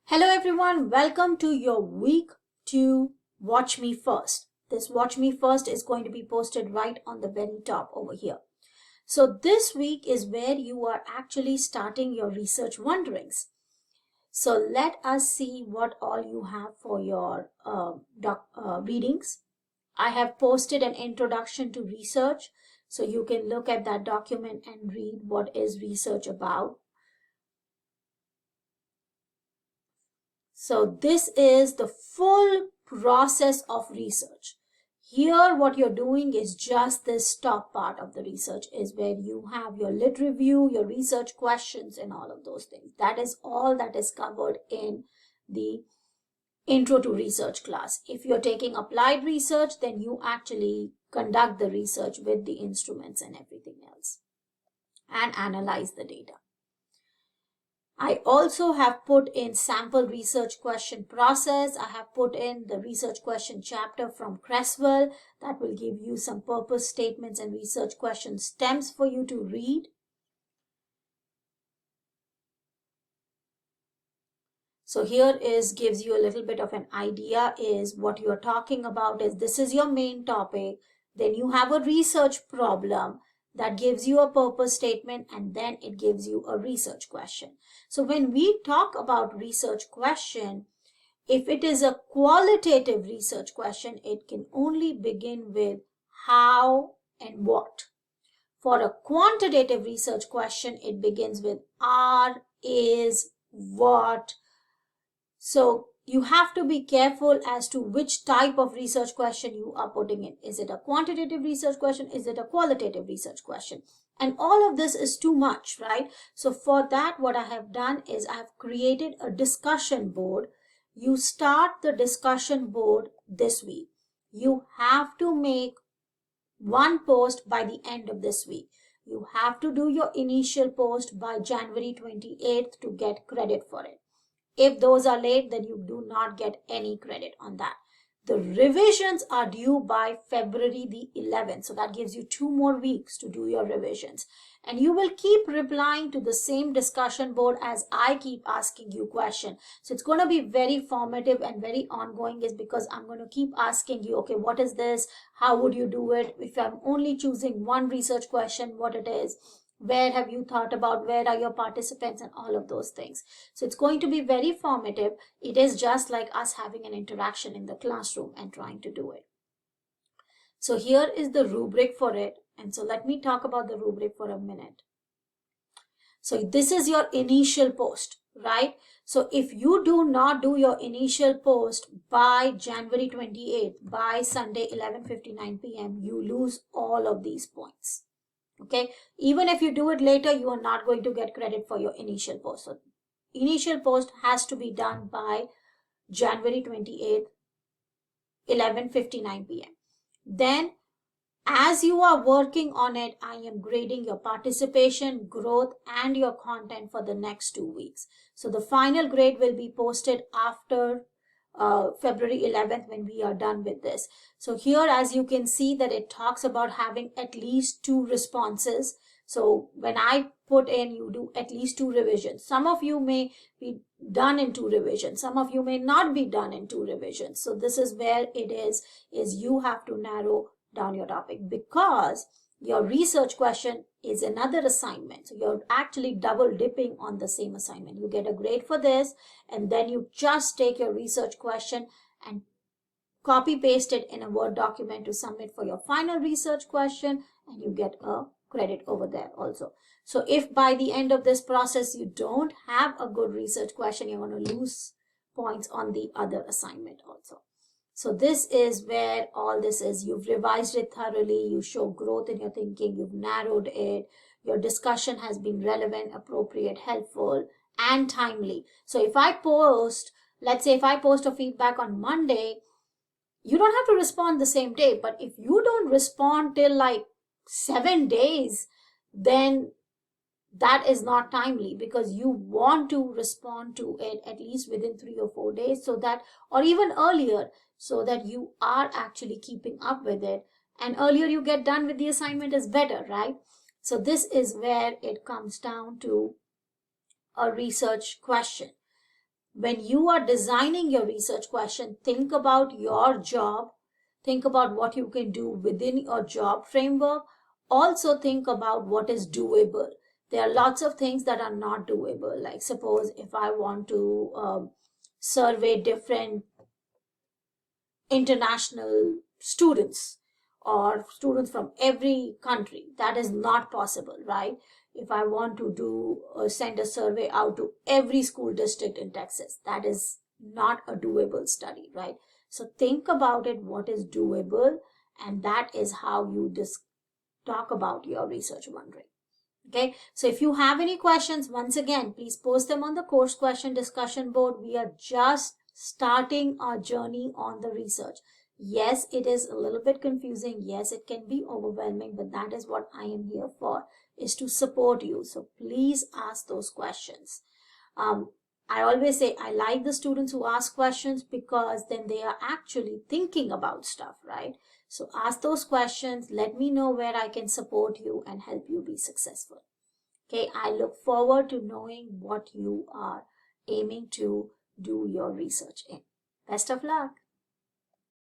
Hello everyone, welcome to your week 2 Watch Me First. This Watch Me First is going to be posted right on the very top over here. So this week is where you are actually starting your research wanderings. So let us see what all you have for your readings. I have posted an introduction to research, so you can look at that document and read what is research about. So this is the full process of research. Here what you're doing is just this top part of the research is where you have your lit review, your research questions and all of those things. That is all that is covered in the intro to research class. If you're taking applied research, then you actually conduct the research with the instruments and everything else and analyze the data. I also have put in sample research question process. I have put in the research question chapter from Creswell that will give you some purpose statements and research question stems for you to read. So here gives you a little bit of an idea is what you are talking about is this is your main topic. Then you have a research problem that gives you a purpose statement and then it gives you a research question. So when we talk about research question, if it is a qualitative research question, it can only begin with how and what. For a quantitative research question, it begins with are, is, what. So you have to be careful as to which type of research question you are putting in. Is it a quantitative research question? Is it a qualitative research question? And all of this is too much, right? So for that, what I have done is I have created a discussion board. You start the discussion board this week. You have to make one post by the end of this week. You have to do your initial post by January 28th to get credit for it. If those are late, then you do not get any credit on that. The revisions are due by February the 11th. So that gives you 2 more weeks to do your revisions. And you will keep replying to the same discussion board as I keep asking you questions. So it's going to be very formative and very ongoing is because I'm going to keep asking you, okay, what is this? How would you do it? If I'm only choosing one research question, what it is? Where have you thought about, where are your participants and all of those things. So it's going to be very formative. It is just like us having an interaction in the classroom and trying to do it. So here is the rubric for it. And so let me talk about the rubric for a minute. So this is your initial post, right? So if you do not do your initial post by January 28th, by Sunday 11:59 p.m., you lose all of these points. Okay, even if you do it later, you are not going to get credit for your initial post. So initial post has to be done by January 28th, 11:59 p.m. Then as you are working on it, I am grading your participation, growth, and your content for the next 2 weeks. So the final grade will be posted after February 11th when we are done with this. So here, as you can see that it talks about having at least 2 responses. So when I put in, you do at least 2 revisions. Some of you may be done in 2 revisions. Some of you may not be done in 2 revisions. So this is where it is you have to narrow down your topic because your research question is another assignment. So you're actually double dipping on the same assignment. You get a grade for this and then you just take your research question and copy paste it in a Word document to submit for your final research question and you get a credit over there also. So if by the end of this process you don't have a good research question, you're going to lose points on the other assignment also. So this is where all this is. You've revised it thoroughly. You show growth in your thinking. You've narrowed it. Your discussion has been relevant, appropriate, helpful, and timely. So if I post, let's say if I post a feedback on Monday, you don't have to respond the same day. But if you don't respond till like 7 days, then that is not timely because you want to respond to it at least within 3 or 4 days so that, or even earlier, so that you are actually keeping up with it. And earlier you get done with the assignment is better, right? So this is where it comes down to a research question. when you are designing your research question, think about your job, think about what you can do within your job framework. Also think about what is doable. There are lots of things that are not doable. Like suppose if I want to survey different international students or students from every country, that is not possible, right? If I want to do send a survey out to every school district in Texas, that is not a doable study, right? So think about it, what is doable, and that is how you talk about your research wondering. Okay, so if you have any questions, once again, please post them on the course question discussion board. We are just starting our journey on the research. Yes, it is a little bit confusing. Yes, it can be overwhelming, but that is what I am here for, is to support you. So please ask those questions. I always say I like the students who ask questions because then they are actually thinking about stuff, right? So ask those questions. Let me know where I can support you and help you be successful. Okay, I look forward to knowing what you are aiming to do your research in. Best of luck.